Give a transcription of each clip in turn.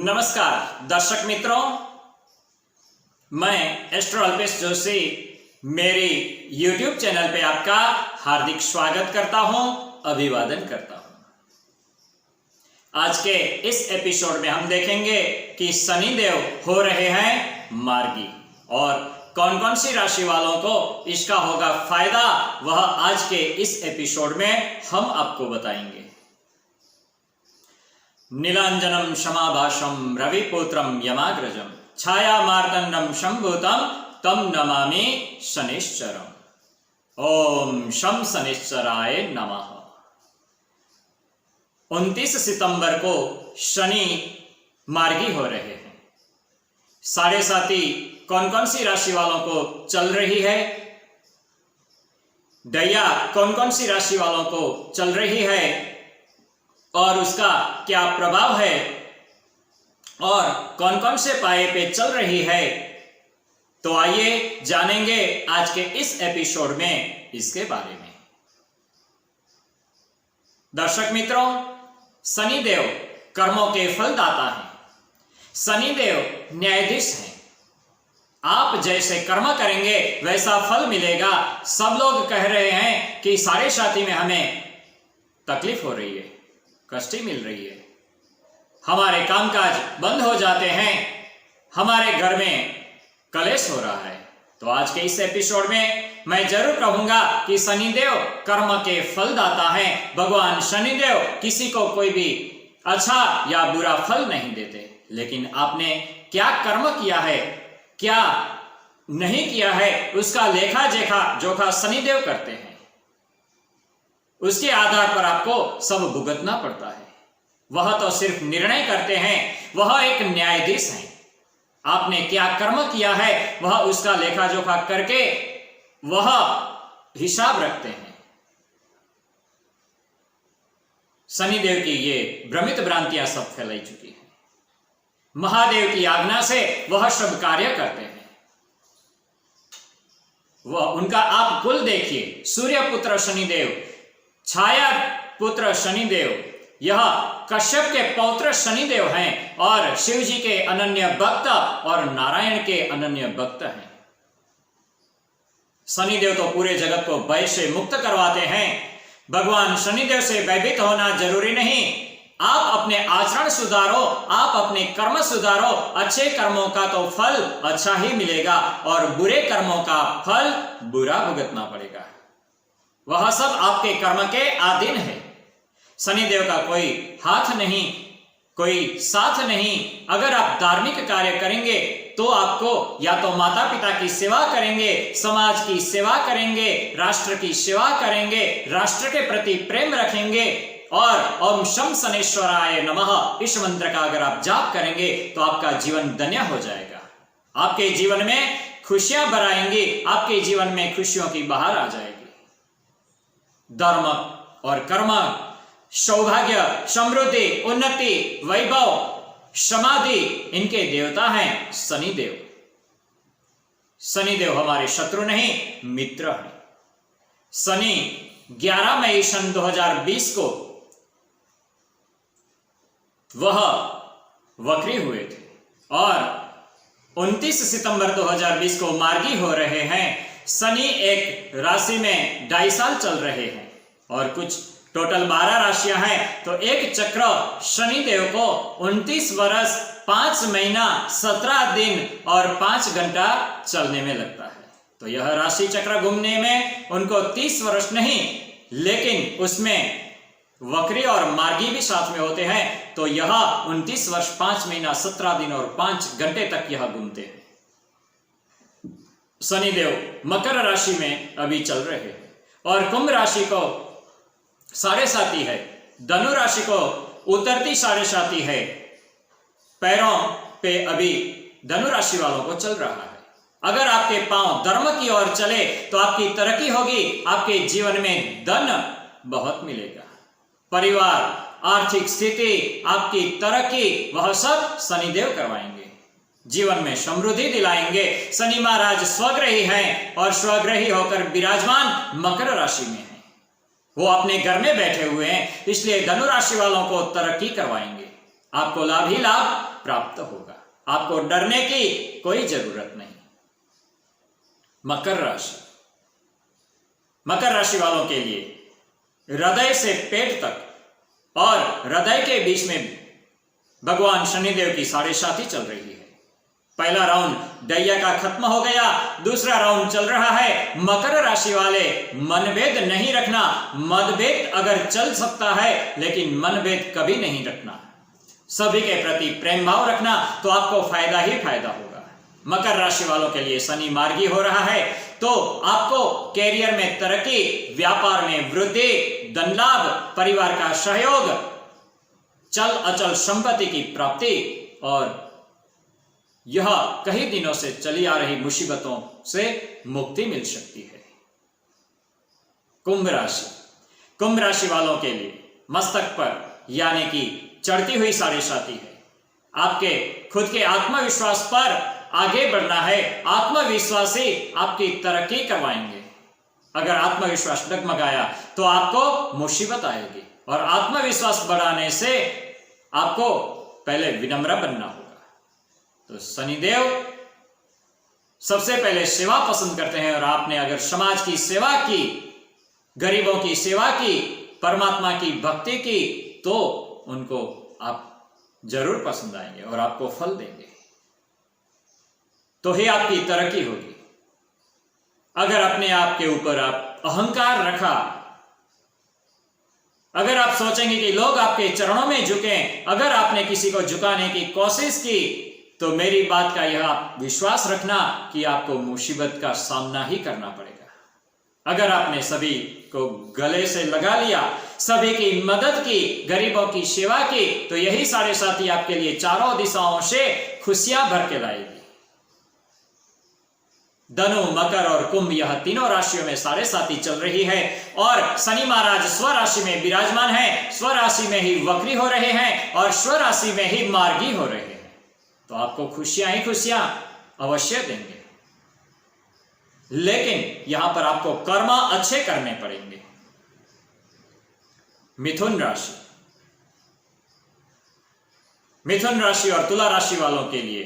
नमस्कार दर्शक मित्रों, मैं एस्ट्रो अल्पेश जोशी मेरी YouTube चैनल पे आपका हार्दिक स्वागत करता हूं, अभिवादन करता हूं। आज के इस एपिसोड में हम देखेंगे कि शनिदेव हो रहे हैं मार्गी और कौन कौन सी राशि वालों को इसका होगा फायदा, वह आज के इस एपिसोड में हम आपको बताएंगे। नीलांजनम क्षमाभाषम रविपुत्रम यमाग्रजम छाया मार्तंडम शंभुतम तम नमामि शनिश्चरम। ओम शम शनिश्चराय नमः। 29 सितंबर को शनि मार्गी हो रहे हैं। साढ़े साथी कौन कौन सी राशि वालों को चल रही है, दैया कौन कौन सी राशि वालों को चल रही है और उसका क्या प्रभाव है और कौन कौन से पाए पे चल रही है, तो आइए जानेंगे आज के इस एपिसोड में इसके बारे में। दर्शक मित्रों, शनिदेव कर्मों के फलदाता हैं। शनिदेव न्यायाधीश हैं। आप जैसे कर्म करेंगे वैसा फल मिलेगा। सब लोग कह रहे हैं कि साढ़े साथी में हमें तकलीफ हो रही है, कष्टी मिल रही है, हमारे कामकाज बंद हो जाते हैं, हमारे घर में कलेश हो रहा है। तो आज के इस एपिसोड में मैं जरूर कहूंगा कि शनिदेव कर्म के फलदाता हैं। भगवान शनिदेव किसी को कोई भी अच्छा या बुरा फल नहीं देते, लेकिन आपने क्या कर्म किया है, क्या नहीं किया है, उसका लेखा जोखा शनिदेव करते हैं। उसके आधार पर आपको सब भुगतना पड़ता है। वह तो सिर्फ निर्णय करते हैं, वह एक न्यायाधीश हैं। आपने क्या कर्म किया है वह उसका लेखा जोखा करके वह हिसाब रखते हैं। शनिदेव की ये भ्रमित भ्रांतियां सब फैलाई चुकी हैं। महादेव की आज्ञा से वह सब कार्य करते हैं। वह उनका आप कुल देखिए, सूर्य पुत्र शनिदेव, छाया पुत्र शनिदेव, यह कश्यप के पौत्र शनिदेव हैं और शिव जी के अनन्य भक्त और नारायण के अनन्य भक्त हैं। शनिदेव तो पूरे जगत को भय से मुक्त करवाते हैं। भगवान शनिदेव से भयभीत होना जरूरी नहीं। आप अपने आचरण सुधारो, आप अपने कर्म सुधारो। अच्छे कर्मों का तो फल अच्छा ही मिलेगा और बुरे कर्मों का फल बुरा भुगतना पड़ेगा। वह सब आपके कर्म के अधीन है। शनिदेव का कोई हाथ नहीं, कोई साथ नहीं। अगर आप धार्मिक कार्य करेंगे तो आपको या तो माता पिता की सेवा करेंगे, समाज की सेवा करेंगे, राष्ट्र की सेवा करेंगे, राष्ट्र के प्रति प्रेम रखेंगे और ओम शम शनेश्वराय नमः इस मंत्र का अगर आप जाप करेंगे तो आपका जीवन धन्य हो जाएगा। आपके जीवन में खुशियां बराएंगी, आपके जीवन में खुशियों की बहार आ जाएगी। धर्म और कर्म, सौभाग्य, समृद्धि, उन्नति, वैभव, समाधि, इनके देवता हैं शनिदेव। शनिदेव हमारे शत्रु नहीं, मित्र हैं। शनि 11 मई सन 2020 को वह वक्री हुए थे और 29 सितंबर 2020 को मार्गी हो रहे हैं। शनि एक राशि में 2.5 साल चल रहे हैं और कुछ टोटल 12 राशियां हैं, तो एक चक्र शनिदेव को 29 वर्ष 5 महीना 17 दिन और 5 घंटा चलने में लगता है। तो यह राशि चक्र घूमने में उनको 30 वर्ष नहीं, लेकिन उसमें वक्री और मार्गी भी साथ में होते हैं, तो यह 29 वर्ष 5 महीना 17 दिन और 5 घंटे तक यह घूमते हैं। शनिदेव मकर राशि में अभी चल रहे हैं और कुंभ राशि को साढ़े साथी है, धनु राशि को उतरती साढ़े साथी है। पैरों पे अभी धनु राशि वालों को चल रहा है। अगर आपके पांव धर्म की ओर चले तो आपकी तरक्की होगी, आपके जीवन में धन बहुत मिलेगा। परिवार, आर्थिक स्थिति, आपकी तरक्की, वह सब शनिदेव करवाएंगे। जीवन में समृद्धि दिलाएंगे। शनि महाराज स्वग्रही हैं और स्वग्रही होकर विराजमान मकर राशि में हैं। वो अपने घर में बैठे हुए हैं, इसलिए धनु राशि वालों को तरक्की करवाएंगे। आपको लाभ ही लाभ, प्राप्त होगा। आपको डरने की कोई जरूरत नहीं। मकर राशि, मकर राशि वालों के लिए हृदय से पेट तक और हृदय के बीच में भगवान शनिदेव की 7.5 चल रही है। पहला राउंड दैया का खत्म हो गया, दूसरा राउंड चल रहा है। मकर राशि वाले मनभेद नहीं रखना। मतभेद अगर चल सकता है लेकिन मनभेद कभी नहीं रखना। सभी के प्रति प्रेम भाव रखना, तो आपको फायदा ही फायदा होगा। मकर राशि वालों के लिए शनि मार्गी हो रहा है, तो आपको कैरियर में तरक्की, व्यापार में वृद्धि, धन लाभ, परिवार का सहयोग, चल अचल संपत्ति की प्राप्ति और यह कई दिनों से चली आ रही मुसीबतों से मुक्ति मिल सकती है। कुंभ राशि, कुंभ राशि वालों के लिए मस्तक पर यानी कि चढ़ती हुई 7.5 है। आपके खुद के आत्मविश्वास पर आगे बढ़ना है। आत्मविश्वासी आपकी तरक्की करवाएंगे। अगर आत्मविश्वास डगमगाया तो आपको मुसीबत आएगी, और आत्मविश्वास बढ़ाने से आपको पहले विनम्र बनना होगा। तो शनिदेव सबसे पहले सेवा पसंद करते हैं, और आपने अगर समाज की सेवा की, गरीबों की सेवा की, परमात्मा की भक्ति की, तो उनको आप जरूर पसंद आएंगे और आपको फल देंगे, तो ही आपकी तरक्की होगी। अगर अपने आप के ऊपर आप अहंकार रखा, अगर आप सोचेंगे कि लोग आपके चरणों में झुकें, अगर आपने किसी को झुकाने की कोशिश की, तो मेरी बात का यह आप विश्वास रखना कि आपको मुसीबत का सामना ही करना पड़ेगा। अगर आपने सभी को गले से लगा लिया, सभी की मदद की, गरीबों की सेवा की, तो यही 7.5 आपके लिए चारों दिशाओं से खुशियां भर के लाएगी। धनु, मकर और कुंभ, यह तीनों राशियों में 7.5 चल रही है, और शनि महाराज स्वराशि में विराजमान है। स्वराशि में ही वक्री हो रहे हैं और स्वराशि में ही मार्गी हो रहे हैं, तो आपको खुशियां ही खुशियां अवश्य देंगे। लेकिन यहां पर आपको कर्म अच्छे करने पड़ेंगे। मिथुन राशि, मिथुन राशि और तुला राशि वालों के लिए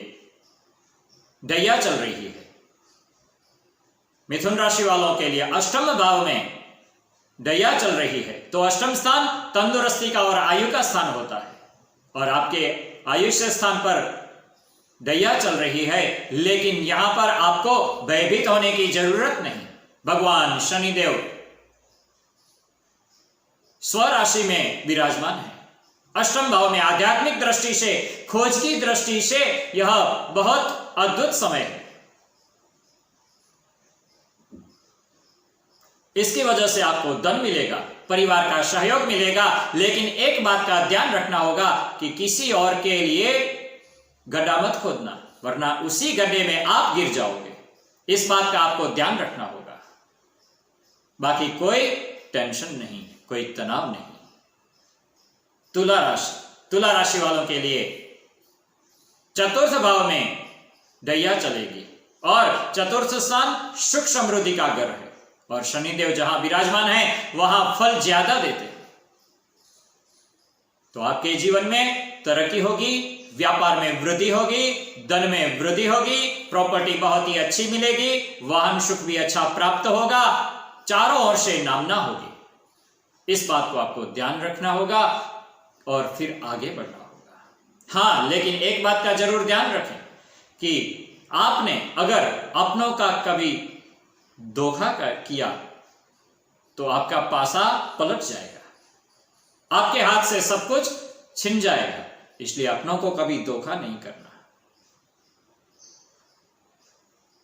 दैया चल रही है। मिथुन राशि वालों के लिए अष्टम भाव में दैया चल रही है, तो अष्टम स्थान तंदुरुस्ती का और आयु का स्थान होता है, और आपके आयुष्य स्थान पर दैया चल रही है। लेकिन यहां पर आपको भयभीत होने की जरूरत नहीं। भगवान शनिदेव स्वराशि में विराजमान है। अष्टम भाव में आध्यात्मिक दृष्टि से, खोज की दृष्टि से यह बहुत अद्भुत समय है। इसकी वजह से आपको धन मिलेगा, परिवार का सहयोग मिलेगा, लेकिन एक बात का ध्यान रखना होगा कि किसी और के लिए गड्ढा मत खोदना, वरना उसी गड्ढे में आप गिर जाओगे। इस बात का आपको ध्यान रखना होगा। बाकी कोई टेंशन नहीं, कोई तनाव नहीं। तुला राशि, तुला राशि वालों के लिए चतुर्थ भाव में दैया चलेगी, और चतुर्थ स्थान सुख समृद्धि का घर है, और शनिदेव जहां विराजमान है वहां फल ज्यादा देते हैं। तो आपके जीवन में तरक्की होगी, व्यापार में वृद्धि होगी, धन में वृद्धि होगी, प्रॉपर्टी बहुत ही अच्छी मिलेगी, वाहन सुख भी अच्छा प्राप्त होगा, चारों ओर से नामना होगी। इस बात को आपको ध्यान रखना होगा और फिर आगे बढ़ना होगा। हाँ, लेकिन एक बात का जरूर ध्यान रखें कि आपने अगर अपनों का कभी धोखा किया तो आपका पासा पलट जाएगा, आपके हाथ से सब कुछ छिन जाएगा। इसलिए अपनों को कभी धोखा नहीं करना।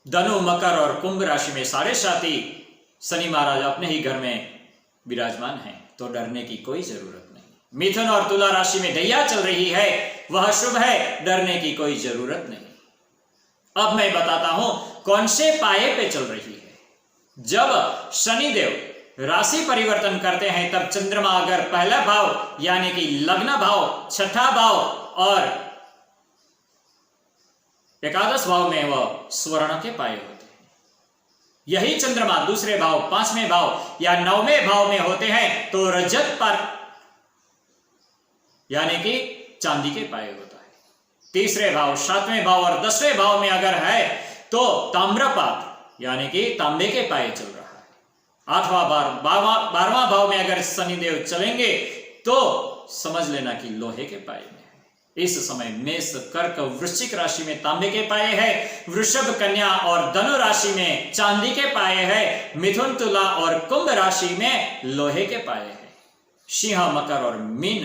धनु, मकर और कुंभ राशि में 7.5 शनि महाराज अपने ही घर में विराजमान हैं, तो डरने की कोई जरूरत नहीं। मिथुन और तुला राशि में दैया चल रही है, वह शुभ है, डरने की कोई जरूरत नहीं। अब मैं बताता हूं कौन से पाए पे चल रही है। जब शनिदेव राशि परिवर्तन करते हैं, तब चंद्रमा अगर पहला भाव यानी कि लग्न भाव, छठा भाव और एकादश भाव में वह स्वर्ण के पाए होते हैं। यही चंद्रमा दूसरे भाव, 5वें भाव या 9वें भाव में होते हैं, तो रजत पर यानी कि चांदी के पाए होता है। तीसरे भाव, सातवें भाव और 10वें भाव में अगर है तो ताम्रपात्र यानी कि तांबे के पाए चल रहा है। आठवां बार 12वां भाव में अगर शनिदेव चलेंगे तो समझ लेना कि लोहे के पाए में है। इस समय मेष, कर्क, वृश्चिक राशि में तांबे के पाए है, वृषभ, कन्या और धनु राशि में चांदी के पाए है, मिथुन, तुला और कुंभ राशि में लोहे के पाए है। सिंह, मकर और मीन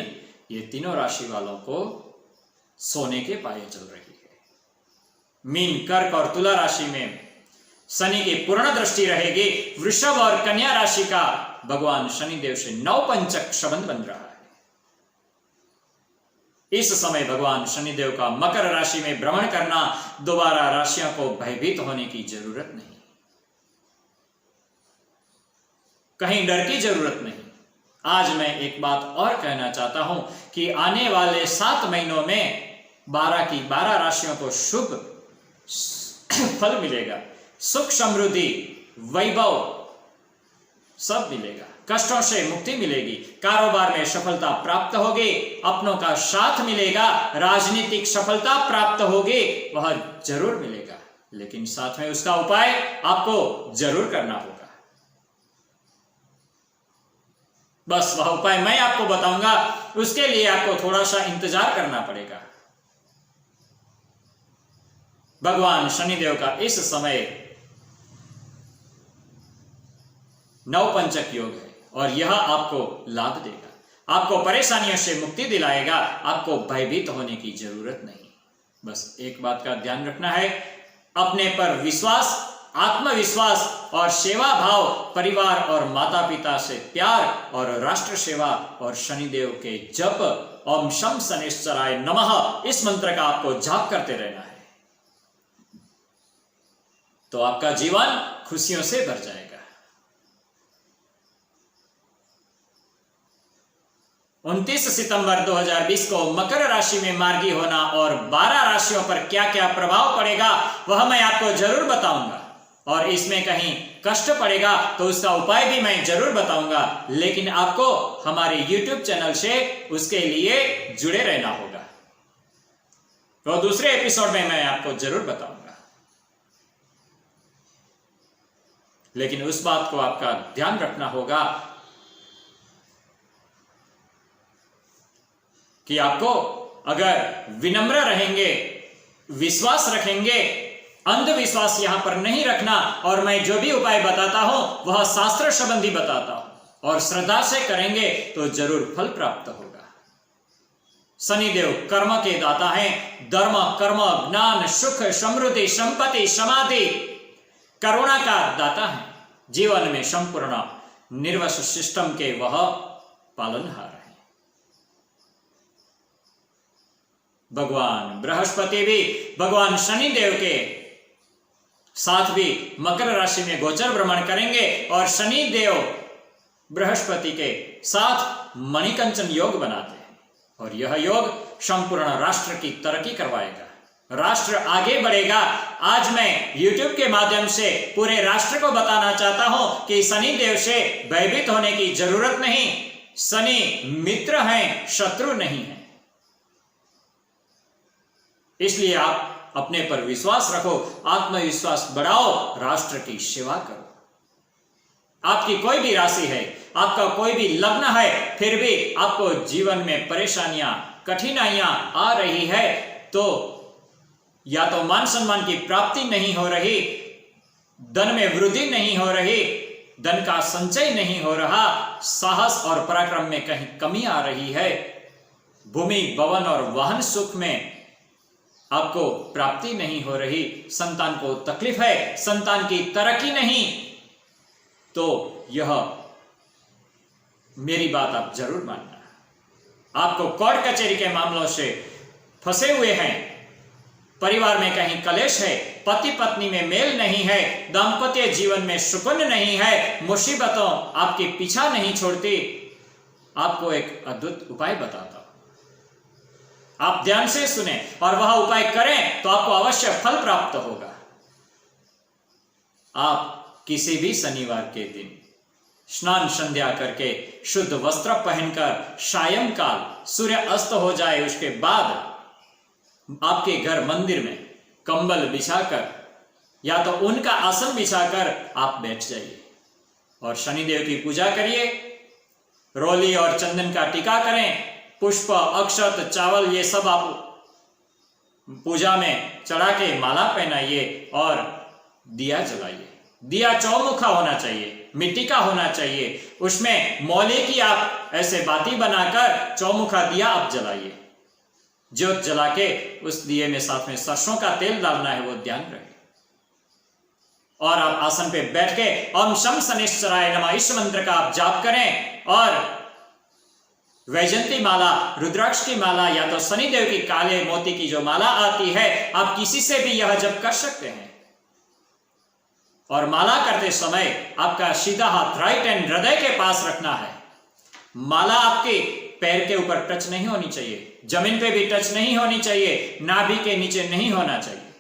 ये तीनों राशि वालों को सोने के पाए चल रही है। मीन, कर्क और तुला राशि में शनि की पूर्ण दृष्टि रहेगी। वृषभ और कन्या राशि का भगवान शनिदेव से नवपंचक संबंध बन रहा है। इस समय भगवान शनिदेव का मकर राशि में भ्रमण करना, दोबारा राशियों को भयभीत होने की जरूरत नहीं, कहीं डर की जरूरत नहीं। आज मैं एक बात और कहना चाहता हूं कि आने वाले 7 महीनों में 12 की 12 राशियों को शुभ फल मिलेगा, सुख, समृद्धि, वैभव सब मिलेगा, कष्टों से मुक्ति मिलेगी, कारोबार में सफलता प्राप्त होगी, अपनों का साथ मिलेगा, राजनीतिक सफलता प्राप्त होगी, वह जरूर मिलेगा। लेकिन साथ में उसका उपाय आपको जरूर करना होगा। बस वह उपाय मैं आपको बताऊंगा, उसके लिए आपको थोड़ा सा इंतजार करना पड़ेगा। भगवान शनिदेव का इस समय नवपंचक योग है और यह आपको लाभ देगा, आपको परेशानियों से मुक्ति दिलाएगा, आपको भयभीत होने की जरूरत नहीं। बस एक बात का ध्यान रखना है, अपने पर विश्वास, आत्मविश्वास और सेवा भाव, परिवार और माता पिता से प्यार और राष्ट्र सेवा और शनिदेव के जप ओम शम शनिश्चराय नमः इस मंत्र का आपको जाप करते रहना है, तो आपका जीवन खुशियों से भर जाएगा। 29 सितंबर 2020 को मकर राशि में मार्गी होना और 12 राशियों पर क्या क्या प्रभाव पड़ेगा वह मैं आपको जरूर बताऊंगा, और इसमें कहीं कष्ट पड़ेगा तो उसका उपाय भी मैं जरूर बताऊंगा। लेकिन आपको हमारे YouTube चैनल से उसके लिए जुड़े रहना होगा, तो दूसरे एपिसोड में मैं आपको जरूर बताऊंगा। लेकिन उस बात को आपका ध्यान रखना होगा कि आपको अगर विनम्र रहेंगे, विश्वास रखेंगे, अंधविश्वास यहां पर नहीं रखना, और मैं जो भी उपाय बताता हूं वह शास्त्र संबंधी बताता हूं और श्रद्धा से करेंगे तो जरूर फल प्राप्त होगा। शनिदेव कर्म के दाता हैं, धर्म, कर्म, ज्ञान, सुख, समृद्धि, संपत्ति, समाधि, करुणा का दाता है, जीवन में संपूर्ण निर्वस सिस्टम के वह पालनहार है। भगवान बृहस्पति भी भगवान शनिदेव के साथ भी मकर राशि में गोचर भ्रमण करेंगे और शनिदेव बृहस्पति के साथ मणिकंचन योग बनाते हैं, और यह योग संपूर्ण राष्ट्र की तरक्की करवाएगा, राष्ट्र आगे बढ़ेगा। आज मैं YouTube के माध्यम से पूरे राष्ट्र को बताना चाहता हूं कि शनिदेव से भयभीत होने की जरूरत नहीं, शनि मित्र हैं, शत्रु नहीं है। इसलिए आप अपने पर विश्वास रखो, आत्मविश्वास बढ़ाओ, राष्ट्र की सेवा करो। आपकी कोई भी राशि है, आपका कोई भी लग्न है, फिर भी आपको जीवन में परेशानियां, कठिनाइयां आ रही है, तो या तो मान सम्मान की प्राप्ति नहीं हो रही, धन में वृद्धि नहीं हो रही, धन का संचय नहीं हो रहा, साहस और पराक्रम में कहीं कमी आ रही है, भूमि, भवन और वाहन सुख में आपको प्राप्ति नहीं हो रही, संतान को तकलीफ है, संतान की तरक्की नहीं, तो यह मेरी बात आप जरूर मानना। आपको कोर्ट कचहरी के मामलों से फंसे हुए हैं, परिवार में कहीं कलेश है, पति पत्नी में मेल नहीं है, दाम्पत्य जीवन में सुकून नहीं है, मुसीबतों आपके पीछा नहीं छोड़ती, आपको एक अद्भुत उपाय बताता हूं। आप ध्यान से सुने और वह उपाय करें तो आपको अवश्य फल प्राप्त होगा। आप किसी भी शनिवार के दिन स्नान संध्या करके शुद्ध वस्त्र पहनकर सायंकाल सूर्य अस्त हो जाए उसके बाद आपके घर मंदिर में कंबल बिछाकर या तो उनका आसन बिछाकर आप बैठ जाइए और शनिदेव की पूजा करिए। रोली और चंदन का टीका करें, पुष्प, अक्षत, चावल ये सब आप पूजा में चढ़ा के माला पहनाइए और दिया जलाइए। दिया चौमुखा होना चाहिए, मिट्टी का होना चाहिए, उसमें मौली की आप ऐसे बाती बनाकर चौमुखा दिया आप जलाइए। ज्योत जला के उस दिए में साथ में सरसों का तेल डालना है, वो ध्यान रहे। और आप आसन पे बैठ के ओम शम शनिश्चराय नमः इस मंत्र का आप जाप करें और वैजंती माला, रुद्राक्ष की माला या तो शनिदेव की काले मोती की जो माला आती है, आप किसी से भी यह जप कर सकते हैं। और माला करते समय आपका सीधा हाथ राइट हैंड हृदय के पास रखना है। माला आपके पैर के ऊपर टच नहीं होनी चाहिए, जमीन पे भी टच नहीं होनी चाहिए, नाभि के नीचे नहीं होना चाहिए।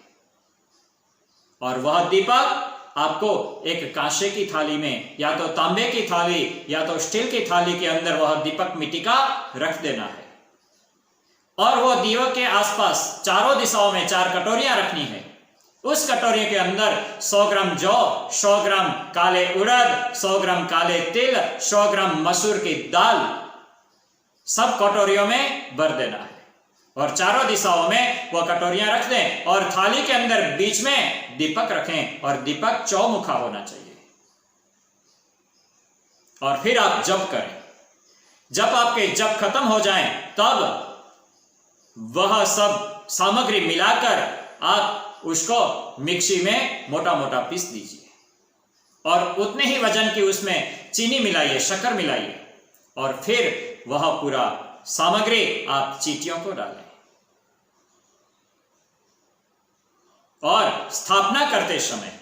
और वह दीपक आपको एक कांसे की थाली में या तो तांबे की थाली या तो स्टील की थाली के अंदर वह दीपक मिट्टी का रख देना है। और वो दीपक के आसपास चारों दिशाओं में 4 कटोरियां रखनी है। उस कटोरी के अंदर 100 ग्राम जौ, 100 ग्राम काले उड़द, 100 ग्राम काले तिल, 100 ग्राम मसूर की दाल सब कटोरियों में भर देना है और चारों दिशाओं में वह कटोरियां रख दें और थाली के अंदर बीच में दीपक रखें और दीपक चौमुखा होना चाहिए। और फिर आप जप करें। जब आपके जप खत्म हो जाएं तब वह सब सामग्री मिलाकर आप उसको मिक्सी में मोटा मोटा पीस दीजिए और उतने ही वजन की उसमें चीनी मिलाइए, शक्कर मिलाइए और फिर वह पूरा सामग्री आप चींटियों को डालें। और स्थापना करते समय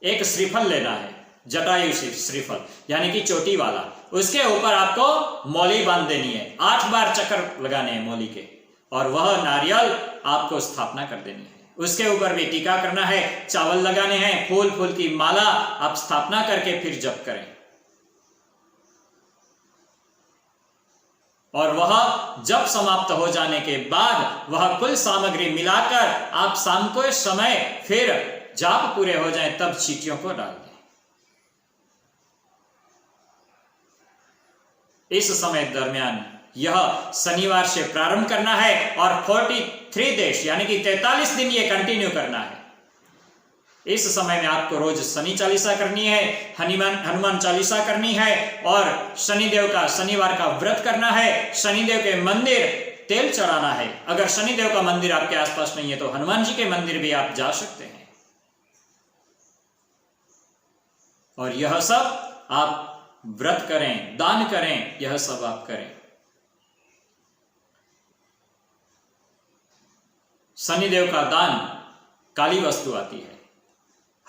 एक श्रीफल लेना है, जटायु श्रीफल यानी कि चोटी वाला। उसके ऊपर आपको मौली बांध देनी है, 8 बार चक्कर लगाने हैं मौली के और वह नारियल आपको स्थापना कर देनी है। उसके ऊपर भी टीका करना है, चावल लगाने हैं, फूल फूल की माला आप स्थापना करके फिर जप करें। और वह जब समाप्त हो जाने के बाद वह कुल सामग्री मिलाकर आप शाम को समय फिर जाप पूरे हो जाएं तब चींटियों को डाल दें। इस समय दरमियान यह शनिवार से प्रारंभ करना है और 43 देश यानी कि 43 दिन ये कंटिन्यू करना है। इस समय में आपको रोज शनि चालीसा करनी है, हनुमान चालीसा करनी है और शनिदेव का शनिवार का व्रत करना है। शनिदेव के मंदिर तेल चढ़ाना है। अगर शनिदेव का मंदिर आपके आसपास नहीं है तो हनुमान जी के मंदिर भी आप जा सकते हैं। और यह सब आप व्रत करें, दान करें, यह सब आप करें। शनिदेव का दान काली वस्तु आती है।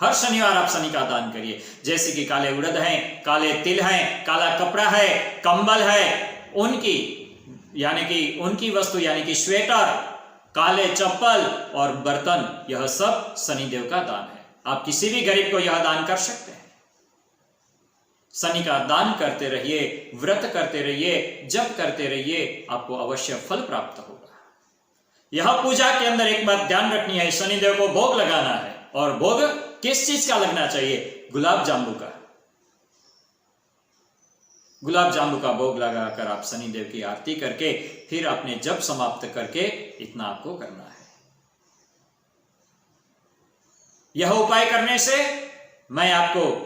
हर शनिवार आप शनि का दान करिए, जैसे कि काले उड़द हैं, काले तिल हैं, काला कपड़ा है, कंबल है, उनकी वस्तु यानी कि स्वेटर, काले चप्पल और बर्तन, यह सब शनिदेव का दान है। आप किसी भी गरीब को यह दान कर सकते हैं। शनि का दान करते रहिए, व्रत करते रहिए, जप करते रहिए, आपको अवश्य फल प्राप्त होगा। यह पूजा के अंदर एक बात ध्यान रखनी है, शनिदेव को भोग लगाना है और भोग किस चीज का लगना चाहिए? गुलाब जामुन का। गुलाब जामुन का भोग लगाकर आप शनिदेव की आरती करके फिर अपने जप समाप्त करके इतना आपको करना है। यह उपाय करने से मैं आपको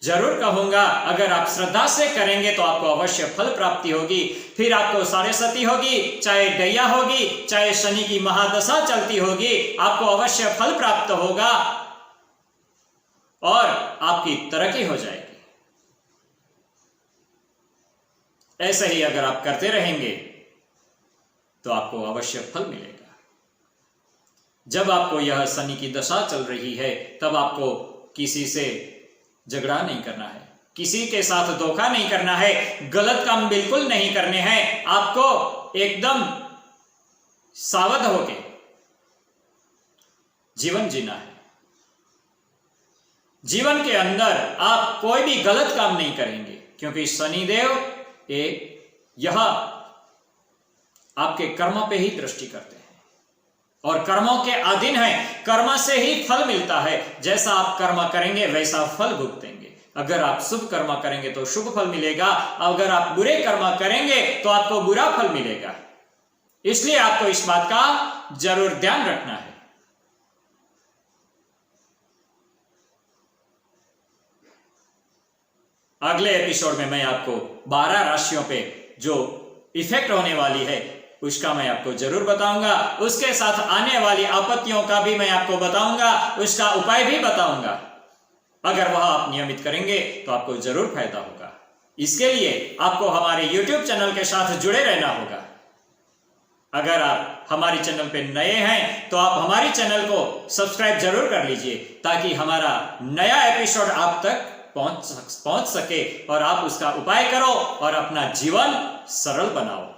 जरूर कहूंगा, अगर आप श्रद्धा से करेंगे तो आपको अवश्य फल प्राप्ति होगी। फिर आपको साढ़ेसती होगी, चाहे डैया होगी, चाहे शनि की महादशा चलती होगी, आपको अवश्य फल प्राप्त होगा और आपकी तरक्की हो जाएगी। ऐसे ही अगर आप करते रहेंगे तो आपको अवश्य फल मिलेगा। जब आपको यह शनि की दशा चल रही है तब आपको किसी से झगड़ा नहीं करना है, किसी के साथ धोखा नहीं करना है, गलत काम बिल्कुल नहीं करने हैं। आपको एकदम सावध होके जीवन जीना है। जीवन के अंदर आप कोई भी गलत काम नहीं करेंगे, क्योंकि शनिदेव यह आपके कर्मों पे ही दृष्टि करते हैं और कर्मों के अधीन हैं। कर्म से ही फल मिलता है। जैसा आप कर्म करेंगे वैसा फल भुगतेंगे। अगर आप शुभ कर्म करेंगे तो शुभ फल मिलेगा, अगर आप बुरे कर्म करेंगे तो आपको बुरा फल मिलेगा। इसलिए आपको इस बात का जरूर ध्यान रखना है। अगले एपिसोड में मैं आपको 12 राशियों पे जो इफेक्ट होने वाली है उसका मैं आपको जरूर बताऊंगा। उसके साथ आने वाली आपत्तियों का भी मैं आपको बताऊंगा, उसका उपाय भी बताऊंगा। अगर वह आप नियमित करेंगे तो आपको जरूर फायदा होगा। इसके लिए आपको हमारे YouTube चैनल के साथ जुड़े रहना होगा। अगर आप हमारे चैनल पे नए हैं तो आप हमारे चैनल को सब्सक्राइब जरूर कर लीजिए, ताकि हमारा नया एपिसोड आप तक पहुंच सके और आप उसका उपाय करो और अपना जीवन सरल बनाओ।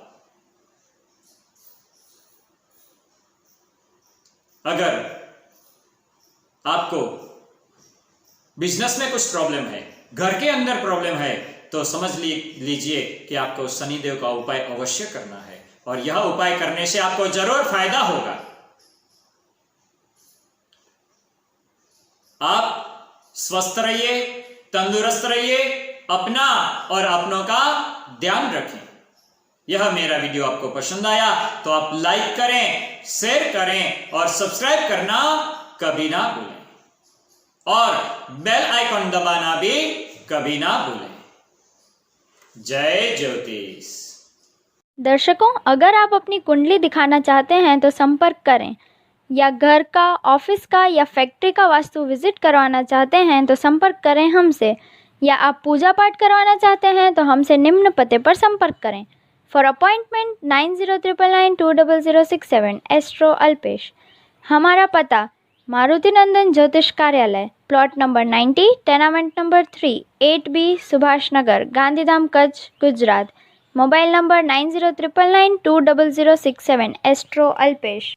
अगर आपको बिजनेस में कुछ प्रॉब्लम है, घर के अंदर प्रॉब्लम है, तो समझ लीजिए कि आपको शनिदेव का उपाय अवश्य करना है और यह उपाय करने से आपको जरूर फायदा होगा। आप स्वस्थ रहिए, तंदुरुस्त रहिए, अपना और अपनों का ध्यान रखें। यह मेरा वीडियो आपको पसंद आया तो आप लाइक करें, शेयर करें और सब्सक्राइब करना कभी ना भूलें और बेल आइकॉन दबाना भी कभी ना भूलें। जय ज्योतिष। दर्शकों, अगर आप अपनी कुंडली दिखाना चाहते हैं तो संपर्क करें, या घर का, ऑफिस का या फैक्ट्री का वास्तु विजिट करवाना चाहते हैं तो संपर्क करें हमसे, या आप पूजा पाठ करवाना चाहते हैं तो हमसे निम्न पते पर संपर्क करें। For appointment 9099920067 astro Alpesh. हमारा पता मारुति नंदन ज्योतिष कार्यालय, plot number 90, tenement number 3, 8B Subhash Nagar, Gandhidham, Kutch, Gujarat. Mobile number 9099920067 astro Alpesh.